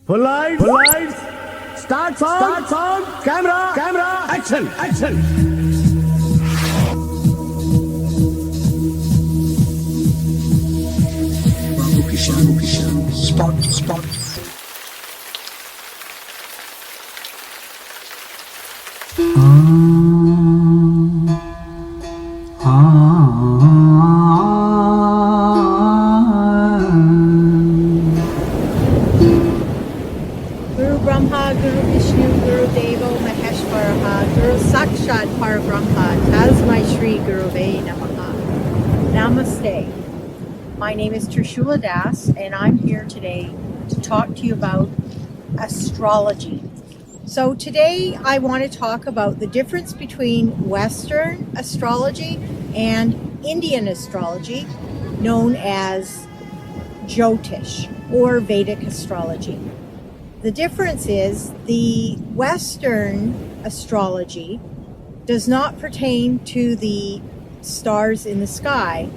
Full lights, start sound, camera, action. BabuKishan's spot. Guru Brahma, Guru Vishnu, Guru Devo, Maheshwaraha, Guru Sakshat Parabrahma, Tasmai Shri Guruve Namaha. Namaste. My name is Trishula Das, and I'm here today to talk to you about astrology. So today I want to talk about the difference between Western astrology and Indian astrology, known as Jyotish or Vedic astrology. The difference is the Western astrology does not pertain to the stars in the sky.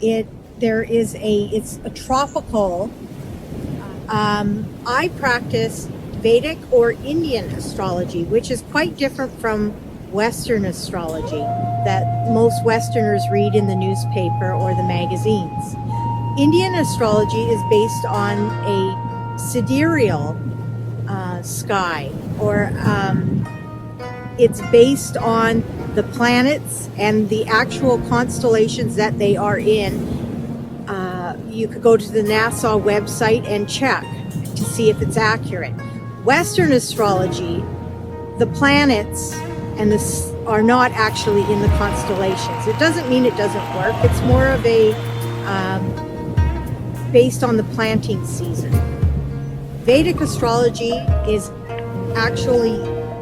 It's a tropical. I practice Vedic or Indian astrology, which is quite different from Western astrology that most Westerners read in the newspaper or the magazines. Indian astrology is based on a sidereal sky, or it's based on the planets and the actual constellations that they are in. You could go to the NASA website and check to see if it's accurate. Western astrology, the planets and are not actually in the constellations. It doesn't mean it doesn't work. It's more of a based on the planting season. Vedic astrology is actually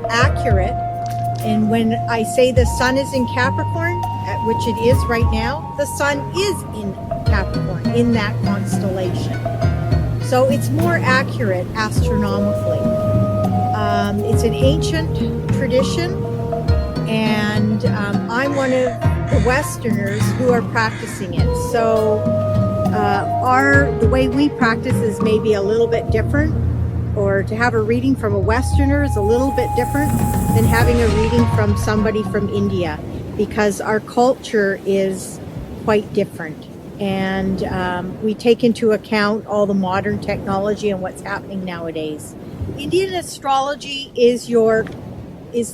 accurate, and when I say the sun is in Capricorn, which it is right now, the sun is in Capricorn, in that constellation. So it's more accurate astronomically. It's an ancient tradition, and I'm one of the Westerners who are practicing it. So the way we practice is maybe a little bit different, or to have a reading from a Westerner is a little bit different than having a reading from somebody from India, because our culture is quite different, and we take into account all the modern technology and what's happening nowadays. Indian astrology is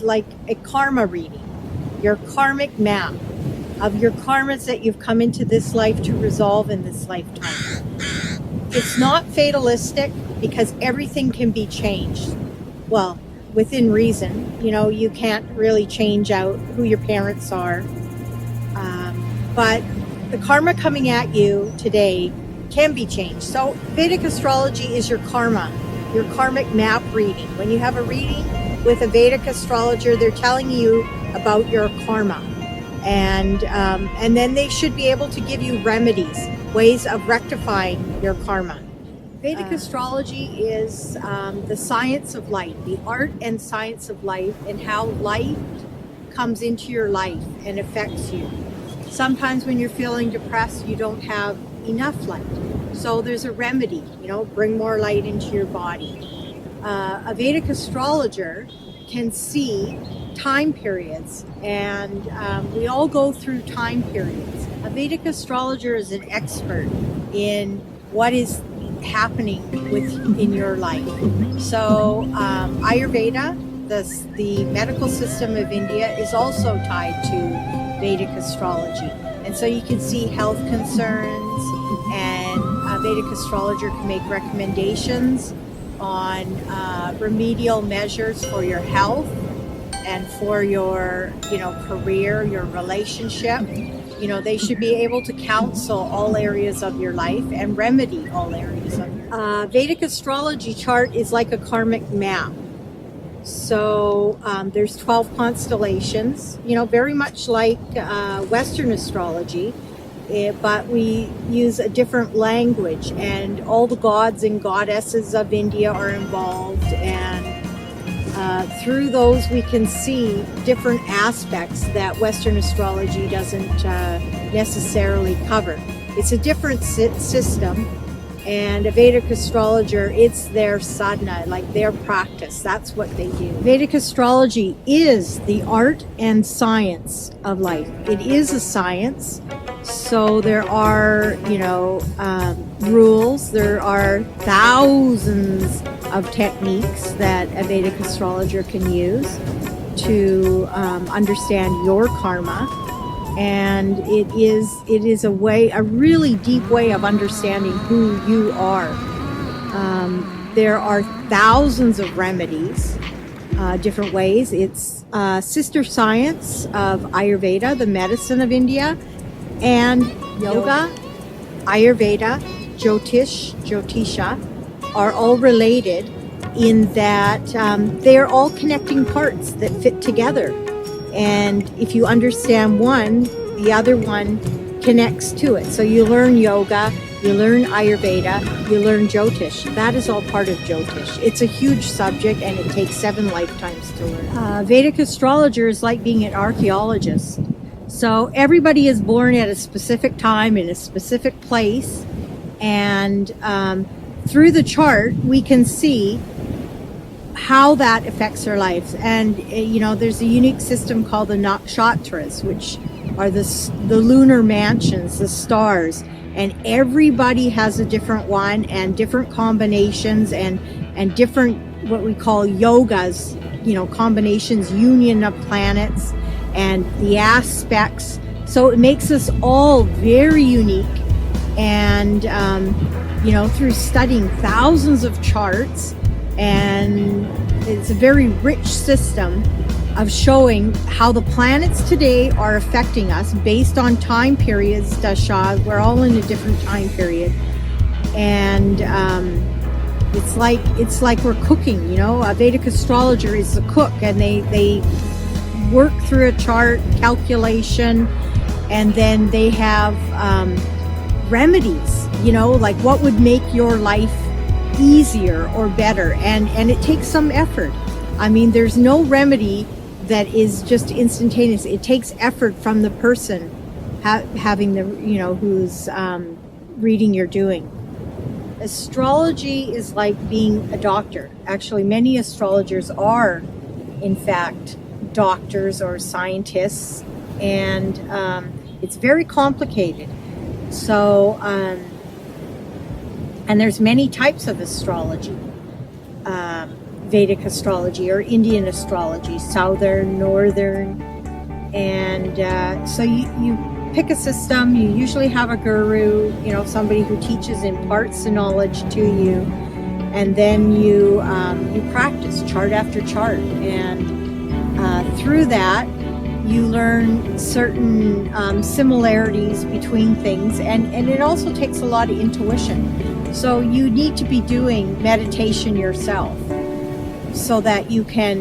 like a karma reading, your karmic map of your karmas that you've come into this life to resolve in this lifetime. It's not fatalistic, because everything can be changed. Well, within reason. You can't really change out who your parents are. But the karma coming at you today can be changed. So Vedic astrology is your karma, your karmic map reading. When you have a reading with a Vedic astrologer, they're telling you about your karma. And then they should be able to give you remedies, ways of rectifying your karma. Vedic astrology is the science of light, the art and science of life, and how light comes into your life and affects you. Sometimes when you're feeling depressed, you don't have enough light. So there's a remedy, bring more light into your body. A Vedic astrologer can see time periods, and we all go through time periods. A Vedic astrologer is an expert in what is happening in your life. So Ayurveda, the medical system of India, is also tied to Vedic astrology, and so you can see health concerns, and a Vedic astrologer can make recommendations on remedial measures for your health and for your career, your relationship. They should be able to counsel all areas of your life and remedy all areas of your life. Vedic astrology chart is like a karmic map. So there's 12 constellations, very much like Western astrology, but we use a different language, and all the gods and goddesses of India are involved, and through those we can see different aspects that Western astrology doesn't necessarily cover. It's a different system, And a Vedic astrologer, it's their sadhana, like their practice. That's what they do. Vedic astrology is the art and science of life. It is a science. So there are, rules. There are thousands of techniques that a Vedic astrologer can use to understand your karma. And it is a really deep way of understanding who you are. There are thousands of remedies, different ways. It's sister science of Ayurveda, the medicine of India, and yoga, Ayurveda, Jyotisha are all related in that they're all connecting parts that fit together. And if you understand one, the other one connects to it. So you learn yoga, you learn Ayurveda, you learn Jyotish. That is all part of Jyotish. It's a huge subject and it takes 7 lifetimes to learn. Vedic astrologer is like being an archaeologist. So everybody is born at a specific time in a specific place. And through the chart, we can see how that affects our lives. And there's a unique system called the nakshatras, which are the lunar mansions, the stars, and everybody has a different one and different combinations and different what we call yogas, combinations, union of planets and the aspects. So it makes us all very unique. And through studying thousands of charts, and it's a very rich system of showing how the planets today are affecting us based on time periods, dasha. We're all in a different time period. And it's like we're cooking, A Vedic astrologer is a cook, and they work through a chart, calculation, and then they have remedies, like what would make your life easier or better, and it takes some effort. I mean, there's no remedy that is just instantaneous. It takes effort from the person having the who's reading your doing. Astrology is like being a doctor. Actually, many astrologers are in fact doctors or scientists, and it's very complicated. So and there's many types of astrology. Vedic astrology or Indian astrology, southern, northern. And so you pick a system. You usually have a guru, somebody who teaches, imparts the knowledge to you. And then you practice chart after chart. And through that, you learn certain similarities between things. And it also takes a lot of intuition. So you need to be doing meditation yourself so that you can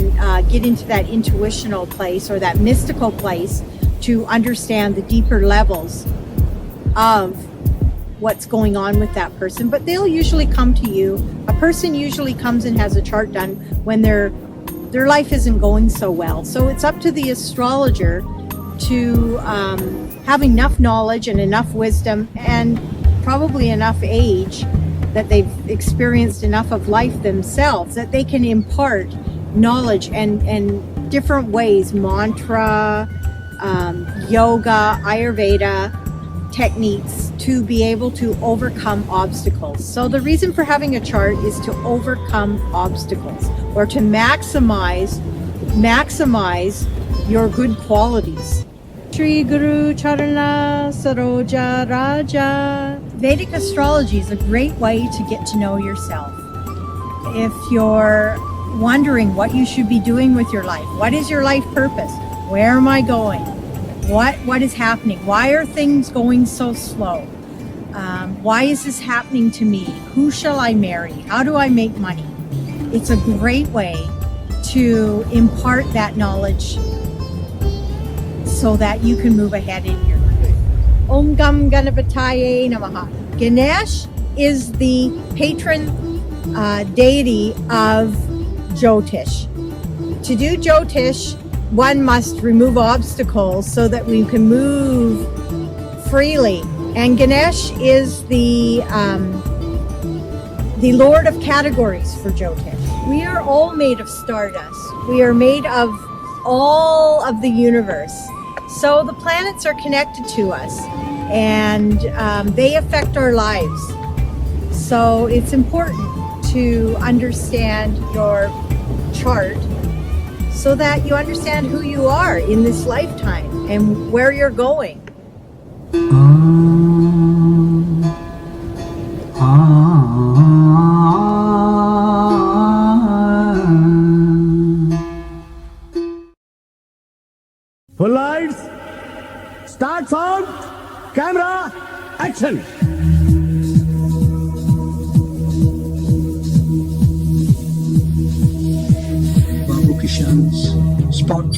get into that intuitional place or that mystical place to understand the deeper levels of what's going on with that person. But they'll usually come to you. A person usually comes and has a chart done when their life isn't going so well. So it's up to the astrologer to have enough knowledge and enough wisdom and probably enough age that they've experienced enough of life themselves that they can impart knowledge and different ways, mantra, yoga, Ayurveda techniques to be able to overcome obstacles. So the reason for having a chart is to overcome obstacles or to maximize your good qualities. Shri Guru Charana Saroja Raja. Vedic astrology is a great way to get to know yourself. If you're wondering what you should be doing with your life, what is your life purpose? Where am I going? What is happening? Why are things going so slow? Why is this happening to me? Who shall I marry? How do I make money? It's a great way to impart that knowledge so that you can move ahead in your life. Om Gam Ganapataye Namaha. Ganesh is the patron deity of Jyotish. To do Jyotish, one must remove obstacles so that we can move freely. And Ganesh is the the Lord of categories for Jyotish. We are all made of stardust. We are made of all of the universe. So the planets are connected to us, and they affect our lives. So it's important to understand your chart so that you understand who you are in this lifetime and where you're going. Full lights. Start sound. Camera. Action. BabuKishan's spot.